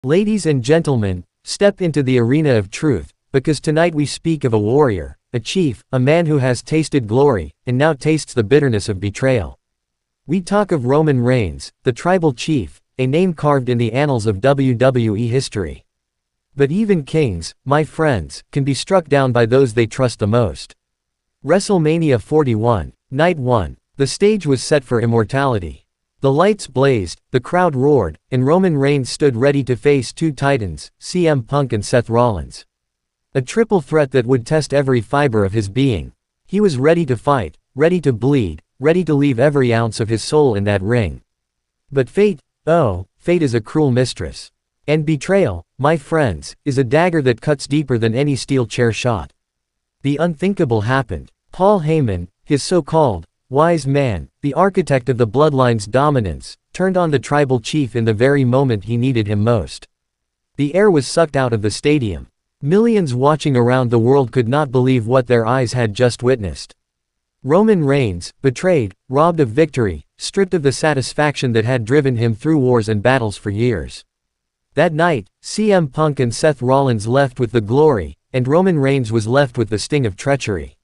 Ladies and gentlemen, step into the arena of truth, because tonight we speak of a warrior, a chief, a man who has tasted glory, and now tastes the bitterness of betrayal. We talk of Roman Reigns, the tribal chief, a name carved in the annals of WWE history. But even kings, my friends, can be struck down by those they trust the most. WrestleMania 41, Night 1, the stage was set for immortality. The lights blazed, the crowd roared, and Roman Reigns stood ready to face two titans, CM Punk and Seth Rollins. A triple threat that would test every fiber of his being. He was ready to fight, ready to bleed, ready to leave every ounce of his soul in that ring. But fate, oh, fate is a cruel mistress. And betrayal, my friends, is a dagger that cuts deeper than any steel chair shot. The unthinkable happened. Paul Heyman, his so-called wise man, the architect of the bloodline's dominance, turned on the tribal chief in the very moment he needed him most. The air was sucked out of the stadium. Millions watching around the world could not believe what their eyes had just witnessed. Roman Reigns, betrayed, robbed of victory, stripped of the satisfaction that had driven him through wars and battles for years. That night, CM Punk and Seth Rollins left with the glory, and Roman Reigns was left with the sting of treachery.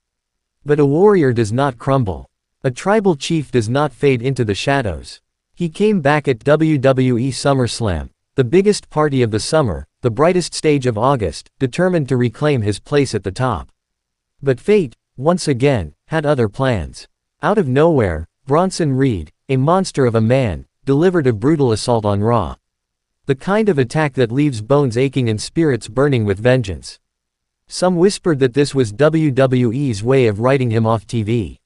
But a warrior does not crumble. A tribal chief does not fade into the shadows. He came back at WWE SummerSlam, the biggest party of the summer, the brightest stage of August, determined to reclaim his place at the top. But fate, once again, had other plans. Out of nowhere, Bronson Reed, a monster of a man, delivered a brutal assault on Raw. The kind of attack that leaves bones aching and spirits burning with vengeance. Some whispered that this was WWE's way of writing him off TV.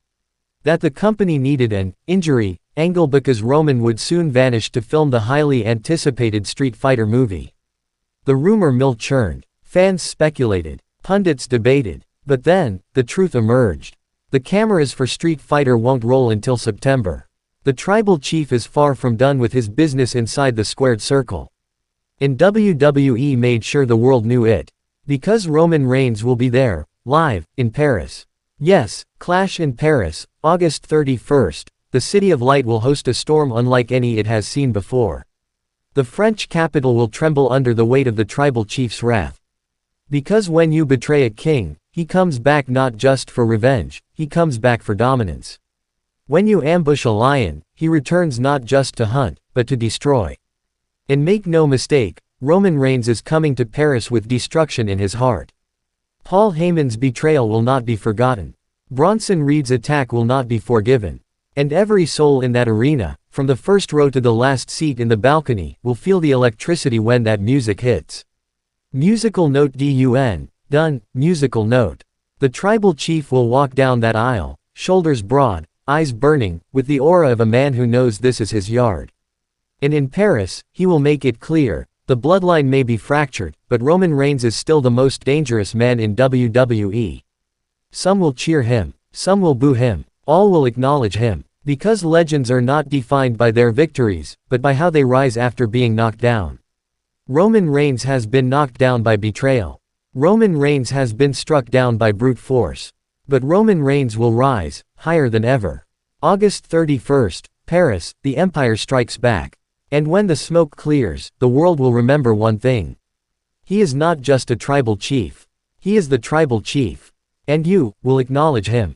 That the company needed an injury angle because Roman would soon vanish to film the highly anticipated Street Fighter movie. The rumor mill churned. Fans speculated. Pundits debated. But then, the truth emerged. The cameras for Street Fighter won't roll until September. The tribal chief is far from done with his business inside the squared circle. And WWE made sure the world knew it. Because Roman Reigns will be there, live, in Paris. Yes, Clash in Paris, August 31st, the City of Light will host a storm unlike any it has seen before. The French capital will tremble under the weight of the tribal chief's wrath. Because when you betray a king, he comes back not just for revenge, he comes back for dominance. When you ambush a lion, he returns not just to hunt, but to destroy. And make no mistake, Roman Reigns is coming to Paris with destruction in his heart. Paul Heyman's betrayal will not be forgotten. Bronson Reed's attack will not be forgiven. And every soul in that arena, from the first row to the last seat in the balcony, will feel the electricity when that music hits. Musical note done, musical note. The tribal chief will walk down that aisle, shoulders broad, eyes burning, with the aura of a man who knows this is his yard. And in Paris, he will make it clear, the bloodline may be fractured, but Roman Reigns is still the most dangerous man in WWE. Some will cheer him, some will boo him, all will acknowledge him, because legends are not defined by their victories, but by how they rise after being knocked down. Roman Reigns has been knocked down by betrayal. Roman Reigns has been struck down by brute force. But Roman Reigns will rise, higher than ever. August 31st, Paris, the Empire strikes back. And when the smoke clears, the world will remember one thing. He is not just a tribal chief. He is the tribal chief. And you will acknowledge him.